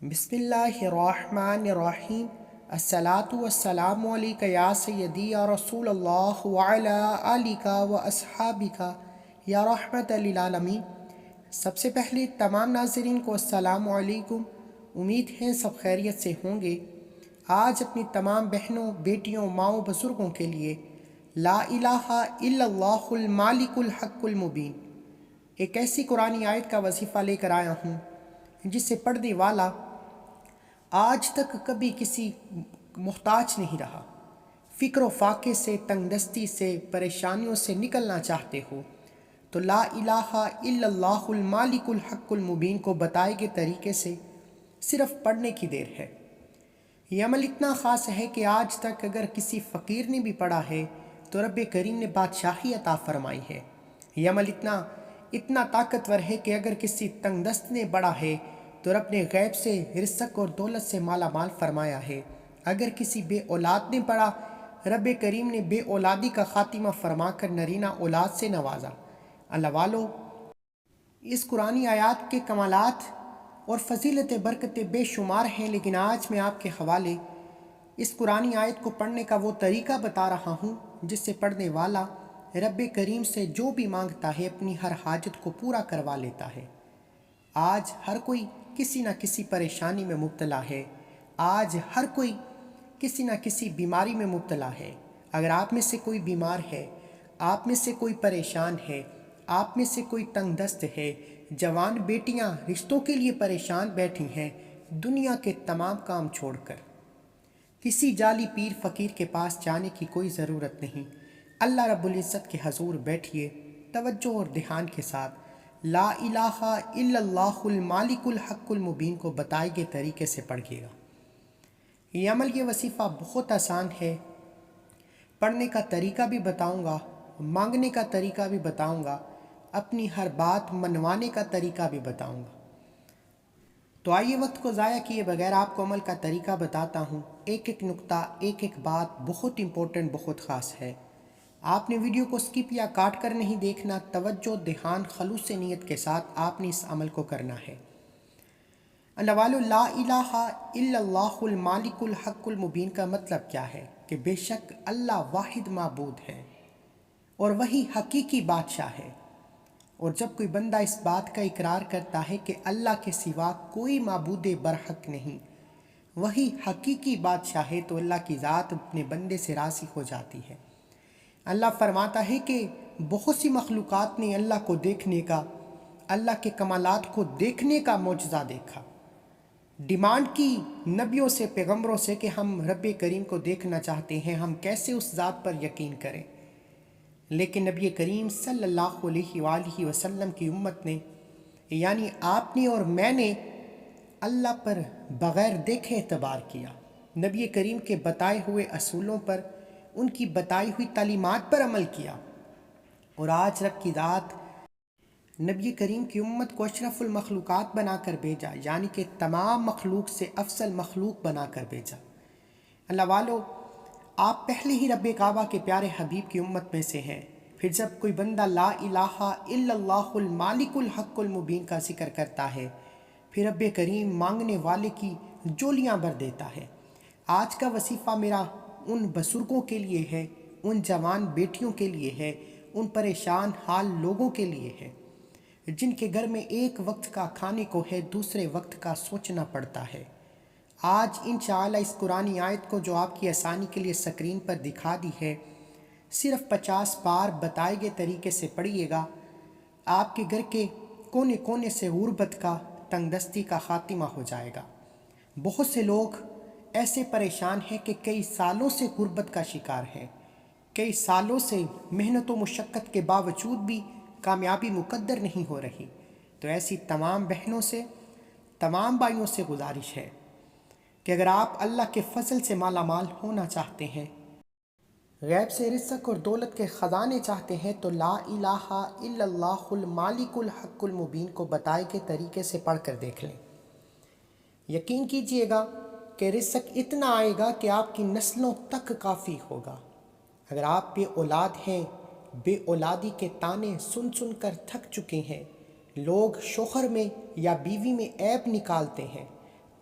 بسم اللہ الرحمن الرحیم۔ الصلاۃ والسلام علیک یا سیدی یا رسول اللہ وعلی آلک و اصحابک یا رحمت للعالمین۔ سب سے پہلے تمام ناظرین کو السلام علیکم۔ امید ہے سب خیریت سے ہوں گے۔ آج اپنی تمام بہنوں، بیٹیوں، ماؤں، بزرگوں کے لیے لا الہ الا اللہ المالک الحق المبین ایک ایسی قرآنی آیت کا وظیفہ لے کر آیا ہوں جسے پڑھنے والا آج تک کبھی کسی محتاج نہیں رہا۔ فکر و فاقے سے، تنگ دستی سے، پریشانیوں سے نکلنا چاہتے ہو تو لا الہ الا اللہ المالک الحق المبین کو بتائے گئے طریقے سے صرف پڑھنے کی دیر ہے۔ یہ عمل اتنا خاص ہے کہ آج تک اگر کسی فقیر نے بھی پڑھا ہے تو رب کریم نے بادشاہی عطا فرمائی ہے۔ یہ عمل اتنا طاقتور ہے کہ اگر کسی تنگ دست نے پڑھا ہے تو رب نے غیب سے رزق اور دولت سے مالا مال فرمایا ہے۔ اگر کسی بے اولاد نے پڑھا، رب کریم نے بے اولادی کا خاتمہ فرما کر نرینہ اولاد سے نوازا۔ اللہ والو، اس قرآنی آیات کے کمالات اور فضیلت برکتیں بے شمار ہیں، لیکن آج میں آپ کے حوالے اس قرآنی آیت کو پڑھنے کا وہ طریقہ بتا رہا ہوں جس سے پڑھنے والا رب کریم سے جو بھی مانگتا ہے اپنی ہر حاجت کو پورا کروا لیتا ہے۔ آج ہر کوئی کسی نہ کسی پریشانی میں مبتلا ہے۔ آج ہر کوئی کسی نہ کسی بیماری میں مبتلا ہے۔ اگر آپ میں سے کوئی بیمار ہے، آپ میں سے کوئی پریشان ہے، آپ میں سے کوئی تنگ دست ہے، جوان بیٹیاں رشتوں کے لیے پریشان بیٹھی ہیں، دنیا کے تمام کام چھوڑ کر کسی جعلی پیر فقیر کے پاس جانے کی کوئی ضرورت نہیں۔ اللہ رب العزت کے حضور بیٹھیے، توجہ اور دھیان کے ساتھ لا الہ الا اللہ المالک الحق المبین کو بتائے گئے طریقے سے پڑھیے گا۔ یہ عمل، یہ وظیفہ بہت آسان ہے۔ پڑھنے کا طریقہ بھی بتاؤں گا، مانگنے کا طریقہ بھی بتاؤں گا، اپنی ہر بات منوانے کا طریقہ بھی بتاؤں گا۔ تو آئیے وقت کو ضائع کیے بغیر آپ کو عمل کا طریقہ بتاتا ہوں۔ ایک ایک نقطہ، ایک ایک بات بہت امپورٹنٹ، بہت خاص ہے۔ آپ نے ویڈیو کو سکپ یا کاٹ کر نہیں دیکھنا، توجہ، دھیان، خلوص نیت کے ساتھ آپ نے اس عمل کو کرنا ہے۔ اللہ والو، لا الہ الا اللہ المالک الحق المبین کا مطلب کیا ہے؟ کہ بے شک اللہ واحد معبود ہے اور وہی حقیقی بادشاہ ہے۔ اور جب کوئی بندہ اس بات کا اقرار کرتا ہے کہ اللہ کے سوا کوئی معبود برحق نہیں، وہی حقیقی بادشاہ ہے، تو اللہ کی ذات اپنے بندے سے راضی ہو جاتی ہے۔ اللہ فرماتا ہے کہ بہت سی مخلوقات نے اللہ کو دیکھنے کا، اللہ کے کمالات کو دیکھنے کا معجزہ دیکھا، ڈیمانڈ کی نبیوں سے، پیغمبروں سے کہ ہم رب کریم کو دیکھنا چاہتے ہیں، ہم کیسے اس ذات پر یقین کریں۔ لیکن نبی کریم صلی اللہ علیہ وآلہ وسلم کی امت نے، یعنی آپ نے اور میں نے، اللہ پر بغیر دیکھے اعتبار کیا، نبی کریم کے بتائے ہوئے اصولوں پر، ان کی بتائی ہوئی تعلیمات پر عمل کیا، اور آج رب کی ذات نبی کریم کی امت کو اشرف المخلوقات بنا کر بھیجا، یعنی کہ تمام مخلوق سے افضل مخلوق بنا کر بھیجا۔ اللہ والو، آپ پہلے ہی رب کعبہ کے پیارے حبیب کی امت میں سے ہیں۔ پھر جب کوئی بندہ لا الہ الا اللہ المالک الحق المبین کا ذکر کرتا ہے، پھر رب کریم مانگنے والے کی جولیاں بھر دیتا ہے۔ آج کا وظیفہ میرا ان بزرگوں کے لیے ہے، ان جوان بیٹیوں کے لیے ہے، ان پریشان حال لوگوں کے لیے ہے جن کے گھر میں ایک وقت کا کھانے کو ہے، دوسرے وقت کا سوچنا پڑتا ہے۔ آج انشاءاللہ اس قرآنی آیت کو جو آپ کی آسانی کے لیے سکرین پر دکھا دی ہے، صرف 50 بار بتائے گئے طریقے سے پڑھیے گا۔ آپ کے گھر کے کونے کونے سے غربت کا، تنگ دستی کا خاتمہ ہو جائے گا۔ بہت سے لوگ ایسے پریشان ہیں کہ کئی سالوں سے غربت کا شکار ہیں، کئی سالوں سے محنت و مشقت کے باوجود بھی کامیابی مقدر نہیں ہو رہی۔ تو ایسی تمام بہنوں سے، تمام بھائیوں سے گزارش ہے کہ اگر آپ اللہ کے فضل سے مالا مال ہونا چاہتے ہیں، غیب سے رزق اور دولت کے خزانے چاہتے ہیں، تو لا الہ الا اللہ المالک الحق المبین کو بتائے گئے طریقے سے پڑھ کر دیکھ لیں۔ یقین کیجئے گا کہ رزق اتنا آئے گا کہ آپ کی نسلوں تک کافی ہوگا۔ اگر آپ بے اولاد ہیں، بے اولادی کے تانے سن سن کر تھک چکے ہیں، لوگ شوہر میں یا بیوی میں عیب نکالتے ہیں،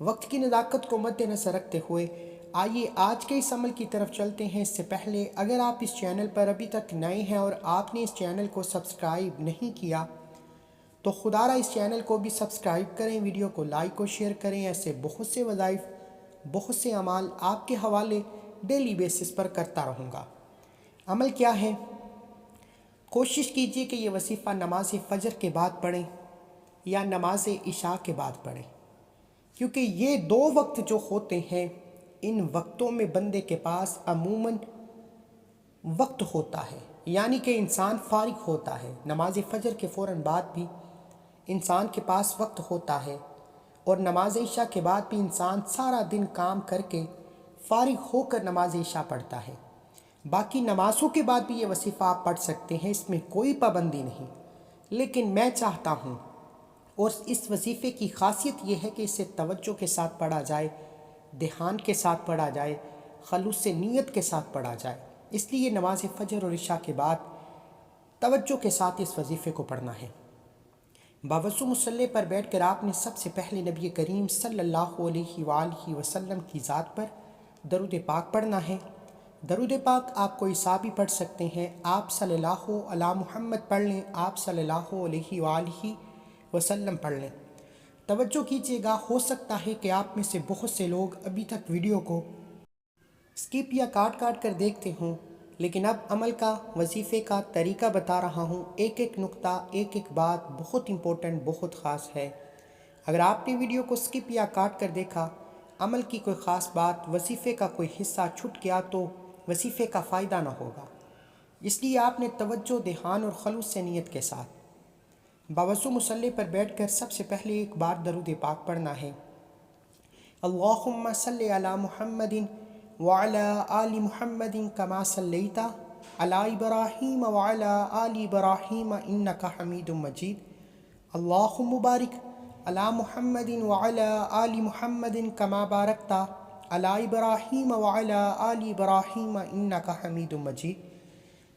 وقت کی نزاکت کو مد نظر رکھتے ہوئے آئیے آج کے اس عمل کی طرف چلتے ہیں۔ اس سے پہلے اگر آپ اس چینل پر ابھی تک نئے ہیں اور آپ نے اس چینل کو سبسکرائب نہیں کیا تو خدا را اس چینل کو بھی سبسکرائب کریں، ویڈیو کو لائک اور شیئر کریں۔ ایسے بہت سے وظائف، بہت سے اعمال آپ کے حوالے ڈیلی بیسس پر کرتا رہوں گا۔ عمل کیا ہے؟ کوشش کیجئے کہ یہ وظیفہ نماز فجر کے بعد پڑھیں یا نماز عشاء کے بعد پڑھیں، کیونکہ یہ دو وقت جو ہوتے ہیں ان وقتوں میں بندے کے پاس عموماً وقت ہوتا ہے، یعنی کہ انسان فارغ ہوتا ہے۔ نماز فجر کے فوراً بعد بھی انسان کے پاس وقت ہوتا ہے، اور نماز عشاء کے بعد بھی انسان سارا دن کام کر کے فارغ ہو کر نماز عشاء پڑھتا ہے۔ باقی نمازوں کے بعد بھی یہ وظیفہ آپ پڑھ سکتے ہیں، اس میں کوئی پابندی نہیں، لیکن میں چاہتا ہوں، اور اس وظیفے کی خاصیت یہ ہے کہ اسے توجہ کے ساتھ پڑھا جائے، دھیان کے ساتھ پڑھا جائے، خلوص نیت کے ساتھ پڑھا جائے۔ اس لیے نماز فجر اور عشاء کے بعد توجہ کے ساتھ اس وظیفے کو پڑھنا ہے۔ باوضو مصلی پر بیٹھ کر آپ نے سب سے پہلے نبی کریم صلی اللہ علیہ وآلہ وسلم کی ذات پر درود پاک پڑھنا ہے۔ درود پاک آپ کوئی سا بھی پڑھ سکتے ہیں، آپ صلی اللہ علی محمد پڑھ لیں، آپ صلی اللہ علیہ وآلہ وسلم پڑھ لیں۔ توجہ کیجیے گا، ہو سکتا ہے کہ آپ میں سے بہت سے لوگ ابھی تک ویڈیو کو سکپ یا کاٹ کر دیکھتے ہوں، لیکن اب عمل کا، وظیفے کا طریقہ بتا رہا ہوں۔ ایک ایک نقطہ، ایک ایک بات بہت امپورٹنٹ، بہت خاص ہے۔ اگر آپ نے ویڈیو کو سکپ یا کاٹ کر دیکھا، عمل کی کوئی خاص بات، وظیفے کا کوئی حصہ چھوٹ گیا تو وظیفے کا فائدہ نہ ہوگا۔ اس لیے آپ نے توجہ، دھیان اور خلوص سے نیت کے ساتھ باوضو مصلی پر بیٹھ کر سب سے پہلے ایک بار درود پاک پڑھنا ہے۔ اللہم صلی علی محمد وعلی آل محمد کما صلیت علی ابراہیم وعلی آل ابراہیم انک حمید مجید۔ اللہم بارک علی محمد وعلی آل محمد کما بارکت علی ابراہیم وعلی آل ابراہیم انک حمید مجید۔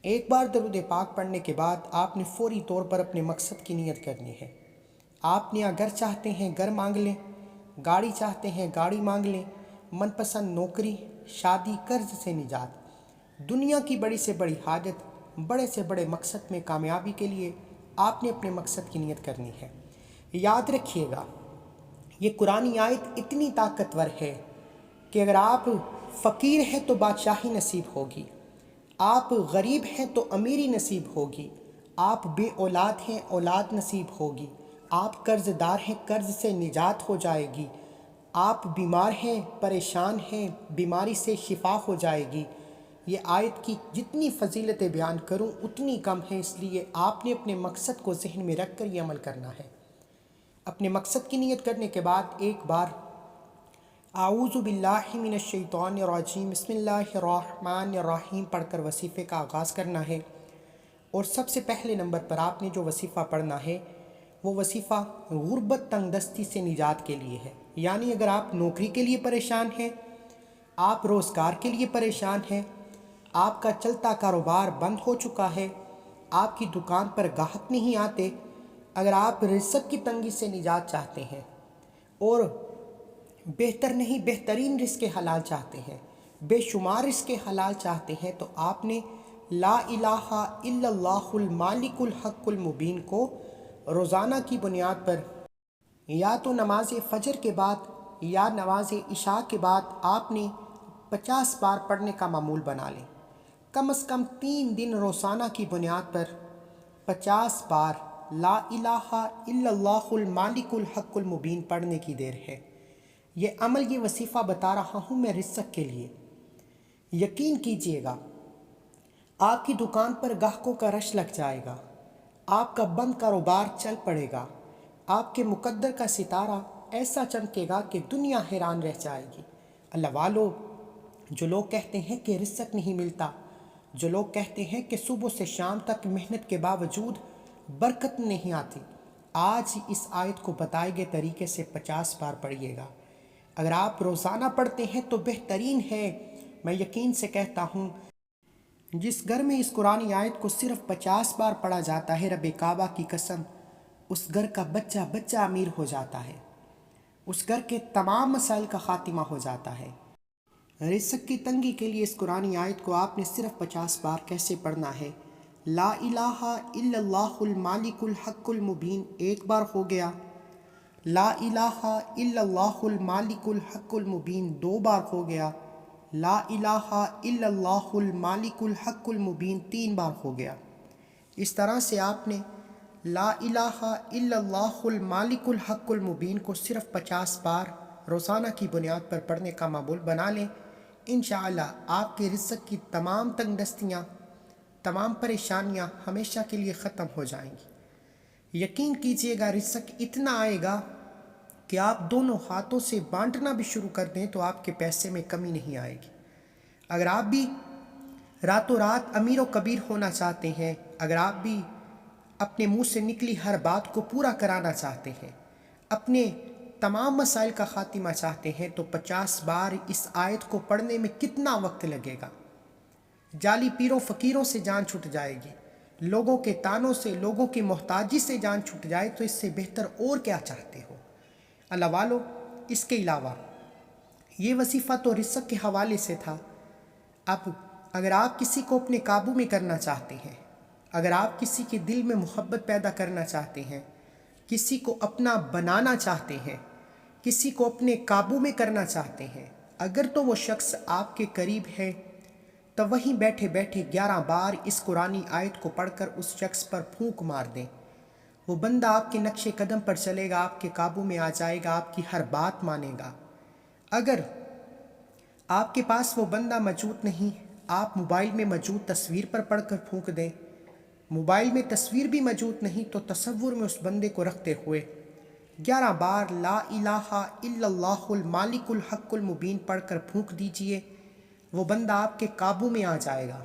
ایک بار درود پاک پڑھنے کے بعد آپ نے فوری طور پر اپنے مقصد کی نیت کرنی ہے۔ آپ نے اگر چاہتے ہیں گھر مانگ لیں، گاڑی چاہتے ہیں گاڑی مانگ لیں، من پسند نوکری، شادی، قرض سے نجات، دنیا کی بڑی سے بڑی حاجت، بڑے سے بڑے مقصد میں کامیابی کے لیے آپ نے اپنے مقصد کی نیت کرنی ہے۔ یاد رکھیے گا، یہ قرآنی آیت اتنی طاقتور ہے کہ اگر آپ فقیر ہیں تو بادشاہی نصیب ہوگی، آپ غریب ہیں تو امیری نصیب ہوگی، آپ بے اولاد ہیں اولاد نصیب ہوگی، آپ قرض دار ہیں قرض سے نجات ہو جائے گی، آپ بیمار ہیں پریشان ہیں بیماری سے شفا ہو جائے گی۔ یہ آیت کی جتنی فضیلتیں بیان کروں اتنی کم ہے، اس لیے آپ نے اپنے مقصد کو ذہن میں رکھ کر یہ عمل کرنا ہے۔ اپنے مقصد کی نیت کرنے کے بعد ایک بار اعوذ باللہ من الشیطان الرجیم بسم اللہ الرحمن الرحیم پڑھ کر وظیفے کا آغاز کرنا ہے۔ اور سب سے پہلے نمبر پر آپ نے جو وظیفہ پڑھنا ہے وہ وظیفہ غربت تنگ دستی سے نجات کے لیے ہے۔ یعنی اگر آپ نوکری کے لیے پریشان ہیں، آپ روزگار کے لیے پریشان ہیں، آپ کا چلتا کاروبار بند ہو چکا ہے، آپ کی دکان پر گاہک نہیں آتے، اگر آپ رزق کی تنگی سے نجات چاہتے ہیں اور بہتر نہیں بہترین رزق حلال چاہتے ہیں، بے شمار رزق حلال چاہتے ہیں، تو آپ نے لا الہ الا اللہ المالک الحق المبین کو روزانہ کی بنیاد پر یا تو نماز فجر کے بعد یا نماز عشاء کے بعد آپ نے 50 بار پڑھنے کا معمول بنا لیں۔ کم از کم 3 دن روزانہ کی بنیاد پر 50 بار لا الہ الا اللہ المالک الحق المبین پڑھنے کی دیر ہے۔ یہ عمل، یہ وظیفہ بتا رہا ہوں میں رزق کے لیے۔ یقین کیجئے گا، آپ کی دکان پر گاہکوں کا رش لگ جائے گا، آپ کا بند کاروبار چل پڑے گا، آپ کے مقدر کا ستارہ ایسا چمکے گا کہ دنیا حیران رہ جائے گی۔ اللہ والو، جو لوگ کہتے ہیں کہ رزق نہیں ملتا، جو لوگ کہتے ہیں کہ صبح سے شام تک محنت کے باوجود برکت نہیں آتی، آج اس آیت کو بتائے گئے طریقے سے 50 بار پڑھیے گا۔ اگر آپ روزانہ پڑھتے ہیں تو بہترین ہے۔ میں یقین سے کہتا ہوں، جس گھر میں اس قرآنی آیت کو صرف 50 بار پڑھا جاتا ہے، رب کعبہ کی قسم، اس گھر کا بچہ بچہ امیر ہو جاتا ہے۔ اس گھر کے تمام مسائل کا خاتمہ ہو جاتا ہے۔ رزق کی تنگی کے لیے اس قرآنی آیت کو آپ نے صرف 50 بار کیسے پڑھنا ہے؟ لا الہ الا اللہ المالک الحق المبین ایک بار ہو گیا، لا الہ الا اللہ المالک الحق المبین 2 بار ہو گیا، لا الہ الا اللہ المالک الحق المبین 3 بار ہو گیا۔ اس طرح سے آپ نے لا الہ الا اللہ المالک الحق المبین کو صرف 50 بار روزانہ کی بنیاد پر پڑھنے کا معمول بنا لیں۔ انشاءاللہ آپ کے رزق کی تمام تنگ دستیاں، تمام پریشانیاں ہمیشہ کے لیے ختم ہو جائیں گی۔ یقین کیجئے گا رزق اتنا آئے گا کہ آپ دونوں ہاتھوں سے بانٹنا بھی شروع کر دیں تو آپ کے پیسے میں کمی نہیں آئے گی۔ اگر آپ بھی راتوں رات امیر و کبیر ہونا چاہتے ہیں، اگر آپ بھی اپنے منہ سے نکلی ہر بات کو پورا کرانا چاہتے ہیں، اپنے تمام مسائل کا خاتمہ چاہتے ہیں، تو 50 بار اس آیت کو پڑھنے میں کتنا وقت لگے گا؟ جعلی پیروں فقیروں سے جان چھٹ جائے گی، لوگوں کے تانوں سے، لوگوں کی محتاجی سے جان چھٹ جائے تو اس سے بہتر اور کیا چاہتے ہو؟ اللہ والو، اس کے علاوہ یہ وظیفہ تو رزق کے حوالے سے تھا۔ اب اگر آپ کسی کو اپنے قابو میں کرنا چاہتے ہیں، اگر آپ کسی کے دل میں محبت پیدا کرنا چاہتے ہیں، کسی کو اپنا بنانا چاہتے ہیں، کسی کو اپنے قابو میں کرنا چاہتے ہیں، اگر تو وہ شخص آپ کے قریب ہے تو وہیں بیٹھے بیٹھے 11 بار اس قرآنی آیت کو پڑھ کر اس شخص پر پھونک مار دیں۔ وہ بندہ آپ کے نقش قدم پر چلے گا، آپ کے قابو میں آ جائے گا، آپ کی ہر بات مانے گا۔ اگر آپ کے پاس وہ بندہ موجود نہیں، آپ موبائل میں موجود تصویر پر پڑھ کر پھونک دیں۔ موبائل میں تصویر بھی موجود نہیں تو تصور میں اس بندے کو رکھتے ہوئے 11 بار لا الہ الا اللہ المالک الحق المبین پڑھ کر پھونک دیجئے، وہ بندہ آپ کے قابو میں آ جائے گا۔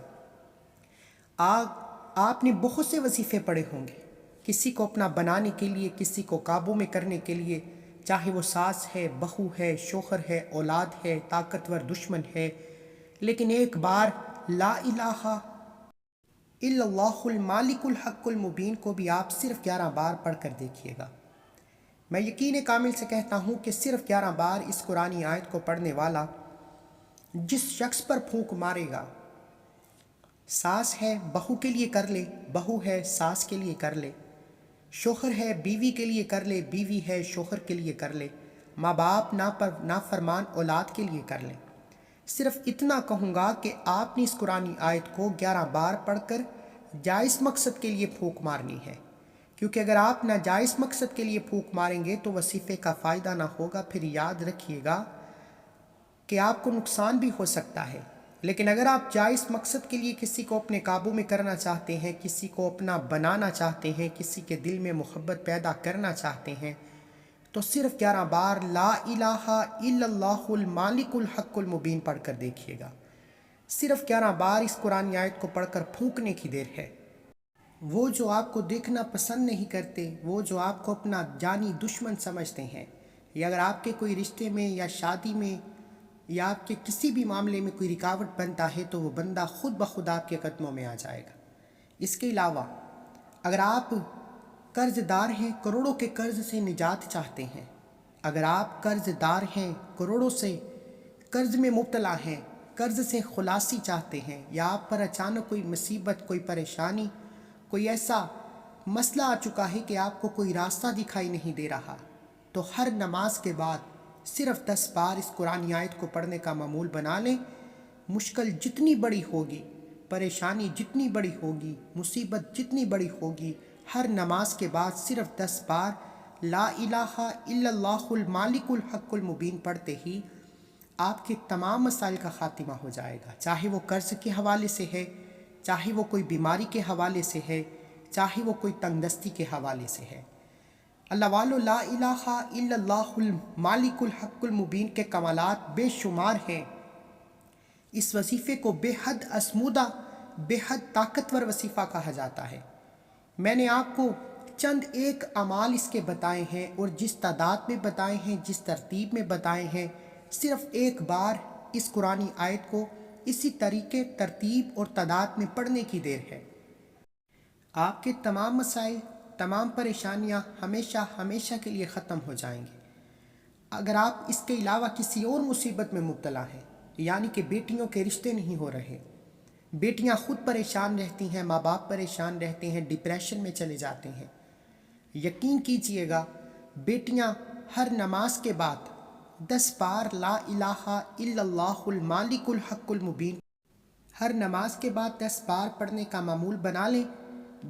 آپ نے بہت سے وظیفے پڑھے ہوں گے، کسی کو اپنا بنانے کے لیے، کسی کو قابو میں کرنے کے لیے، چاہے وہ ساس ہے، بہو ہے، شوہر ہے، اولاد ہے، طاقتور دشمن ہے، لیکن ایک بار لا الہ الا اللہ المالک الحق المبین کو بھی آپ صرف 11 بار پڑھ کر دیکھیے گا۔ میں یقین کامل سے کہتا ہوں کہ صرف 11 بار اس قرآنی آیت کو پڑھنے والا جس شخص پر پھونک مارے گا، ساس ہے بہو کے لیے کر لے، بہو ہے ساس کے لیے کر لے، شوہر ہے بیوی کے لیے کر لے، بیوی ہے شوہر کے لیے کر لے، ماں باپ نافرمان اولاد کے لیے کر لیں۔ صرف اتنا کہوں گا کہ آپ نے اس قرآنی آیت کو 11 بار پڑھ کر جائز مقصد کے لیے پھونک مارنی ہے، کیونکہ اگر آپ ناجائز مقصد کے لیے پھونک ماریں گے تو وظیفے کا فائدہ نہ ہوگا۔ پھر یاد رکھیے گا کہ آپ کو نقصان بھی ہو سکتا ہے، لیکن اگر آپ جائز مقصد کے لیے کسی کو اپنے قابو میں کرنا چاہتے ہیں، کسی کو اپنا بنانا چاہتے ہیں، کسی کے دل میں محبت پیدا کرنا چاہتے ہیں، تو صرف 11 بار لا الہ الا اللہ المالک الحق المبین پڑھ کر دیکھیے گا۔ صرف 11 بار اس قرآن آیت کو پڑھ کر پھونکنے کی دیر ہے۔ وہ جو آپ کو دیکھنا پسند نہیں کرتے، وہ جو آپ کو اپنا جانی دشمن سمجھتے ہیں، یا اگر آپ کے کوئی رشتے میں یا شادی میں یا آپ کے کسی بھی معاملے میں کوئی رکاوٹ بنتا ہے تو وہ بندہ خود بخود آپ کے قدموں میں آ جائے گا۔ اس کے علاوہ اگر آپ قرض دار ہیں، کروڑوں کے قرض سے نجات چاہتے ہیں، اگر آپ قرض دار ہیں، کروڑوں سے قرض میں مبتلا ہیں، قرض سے خلاصی چاہتے ہیں، یا آپ پر اچانک کوئی مصیبت، کوئی پریشانی، کوئی ایسا مسئلہ آ چکا ہے کہ آپ کو کوئی راستہ دکھائی نہیں دے رہا، تو ہر نماز کے بعد صرف 10 بار اس قرآن آیت کو پڑھنے کا معمول بنا لیں۔ مشکل جتنی بڑی ہوگی، پریشانی جتنی بڑی ہوگی، مصیبت جتنی بڑی ہوگی، ہر نماز کے بعد صرف 10 بار لا الہ الا اللہ المالک الحق المبین پڑھتے ہی آپ کے تمام مسائل کا خاتمہ ہو جائے گا، چاہے وہ قرض کے حوالے سے ہے، چاہے وہ کوئی بیماری کے حوالے سے ہے، چاہے وہ کوئی تنگ دستی کے حوالے سے ہے۔ اللہ والو، لا الہ الا اللہ المالک الحق المبین کے کمالات بے شمار ہیں۔ اس وظیفے کو بے حد اسمودہ، بے حد طاقتور وظیفہ کہا جاتا ہے۔ میں نے آپ کو چند ایک اعمال اس کے بتائے ہیں، اور جس تعداد میں بتائے ہیں، جس ترتیب میں بتائے ہیں، صرف ایک بار اس قرآنی آیت کو اسی طریقے، ترتیب اور تعداد میں پڑھنے کی دیر ہے۔ آپ کے تمام مسائل، تمام پریشانیاں ہمیشہ ہمیشہ کے لیے ختم ہو جائیں گے۔ اگر آپ اس کے علاوہ کسی اور مصیبت میں مبتلا ہیں، یعنی کہ بیٹیوں کے رشتے نہیں ہو رہے، بیٹیاں خود پریشان رہتی ہیں، ماں باپ پریشان رہتے ہیں، ڈپریشن میں چلے جاتے ہیں، یقین کیجئے گا بیٹیاں ہر نماز کے بعد 10 بار لا الہ الا اللہ المالک الحق المبین، ہر نماز کے بعد 10 بار پڑھنے کا معمول بنا لیں۔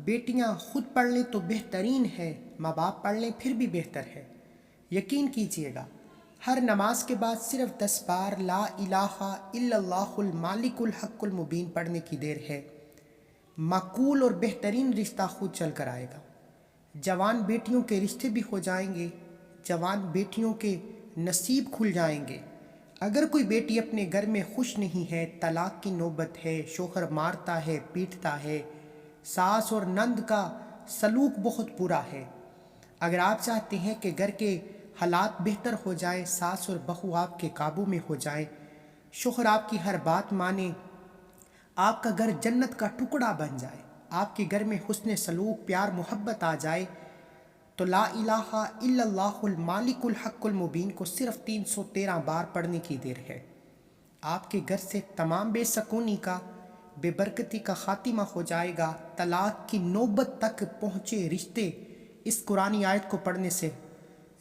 بیٹیاں خود پڑھ لیں تو بہترین ہے، ماں باپ پڑھ لیں پھر بھی بہتر ہے۔ یقین کیجئے گا ہر نماز کے بعد صرف 10 بار لا الہ الا اللہ المالک الحق المبین پڑھنے کی دیر ہے، معقول اور بہترین رشتہ خود چل کر آئے گا۔ جوان بیٹیوں کے رشتے بھی ہو جائیں گے، جوان بیٹیوں کے نصیب کھل جائیں گے۔ اگر کوئی بیٹی اپنے گھر میں خوش نہیں ہے، طلاق کی نوبت ہے، شوہر مارتا ہے، پیٹتا ہے، ساس اور نند کا سلوک بہت برا ہے، اگر آپ چاہتے ہیں کہ گھر کے حالات بہتر ہو جائیں، ساس اور بہو آپ کے قابو میں ہو جائیں، شوہر آپ کی ہر بات مانے، آپ کا گھر جنت کا ٹکڑا بن جائے، آپ کے گھر میں حسن سلوک، پیار، محبت آ جائے، تو لا الہ الا اللہ المالک الحق المبین کو صرف 313 بار پڑھنے کی دیر ہے۔ آپ کے گھر سے تمام بے سکونی کا، بے برکتی کا خاتمہ ہو جائے گا۔ طلاق کی نوبت تک پہنچے رشتے اس قرآنی آیت کو پڑھنے سے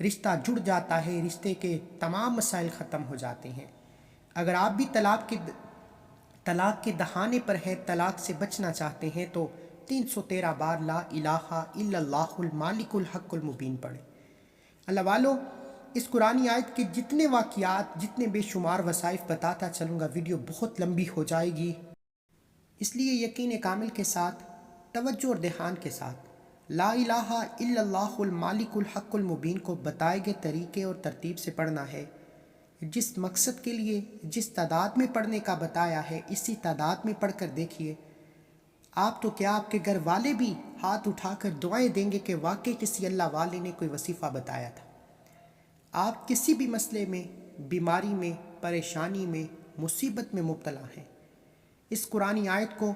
رشتہ جڑ جاتا ہے، رشتے کے تمام مسائل ختم ہو جاتے ہیں۔ اگر آپ بھی طلاق کے دہانے پر ہیں، طلاق سے بچنا چاہتے ہیں تو 313 بار لا الہ الا اللہ المالک الحق المبین پڑھیں۔ اللہ والو، اس قرآنی آیت کے جتنے واقعات، جتنے بے شمار وظائف بتاتا چلوں گا، ویڈیو بہت لمبی ہو جائے گی، اس لیے یقین کامل کے ساتھ، توجہ اور دھیان کے ساتھ لا الہ الا اللہ المالک الحق المبین کو بتائے گئے طریقے اور ترتیب سے پڑھنا ہے۔ جس مقصد کے لیے جس تعداد میں پڑھنے کا بتایا ہے، اسی تعداد میں پڑھ کر دیکھیے، آپ تو کیا آپ کے گھر والے بھی ہاتھ اٹھا کر دعائیں دیں گے کہ واقعی کسی اللہ والے نے کوئی وظیفہ بتایا تھا۔ آپ کسی بھی مسئلے میں، بیماری میں، پریشانی میں، مصیبت میں مبتلا ہیں، اس قرآنی آیت کو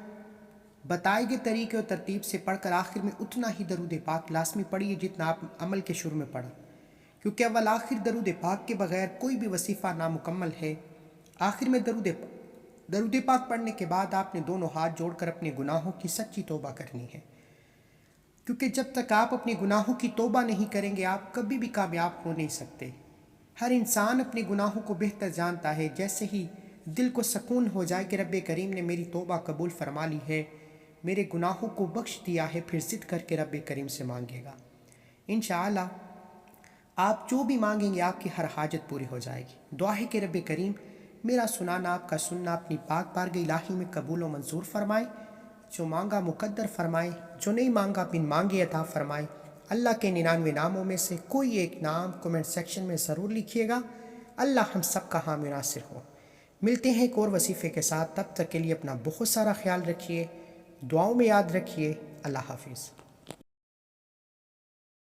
بتائے گئے طریقے اور ترتیب سے پڑھ کر آخر میں اتنا ہی درود پاک لازمی پڑھیے جتنا آپ عمل کے شروع میں پڑھا، کیونکہ اول آخر درود پاک کے بغیر کوئی بھی وظیفہ نامکمل ہے۔ آخر میں درود پاک پڑھنے کے بعد آپ نے دونوں ہاتھ جوڑ کر اپنے گناہوں کی سچی توبہ کرنی ہے، کیونکہ جب تک آپ اپنے گناہوں کی توبہ نہیں کریں گے، آپ کبھی بھی کامیاب ہو نہیں سکتے۔ ہر انسان اپنے گناہوں کو بہتر جانتا ہے۔ جیسے ہی دل کو سکون ہو جائے کہ رب کریم نے میری توبہ قبول فرما لی ہے، میرے گناہوں کو بخش دیا ہے، پھر ضد کر کے رب کریم سے مانگے گا، انشاءاللہ آپ جو بھی مانگیں گے آپ کی ہر حاجت پوری ہو جائے گی۔ دعا ہے کہ رب کریم میرا سنانا، آپ کا سننا اپنی پاک بارگاہ الہی میں قبول و منظور فرمائے، جو مانگا مقدر فرمائے، جو نہیں مانگا بن مانگے عطا فرمائے۔ اللہ کے 99 ناموں میں سے کوئی ایک نام کومنٹ سیکشن میں ضرور لکھیے گا۔ اللہ ہم سب کا حامی ناصر ہو۔ ملتے ہیں ایک اور وظیفے کے ساتھ، تب تک کے لیے اپنا بہت سارا خیال رکھیے، دعاؤں میں یاد رکھیے۔ اللہ حافظ۔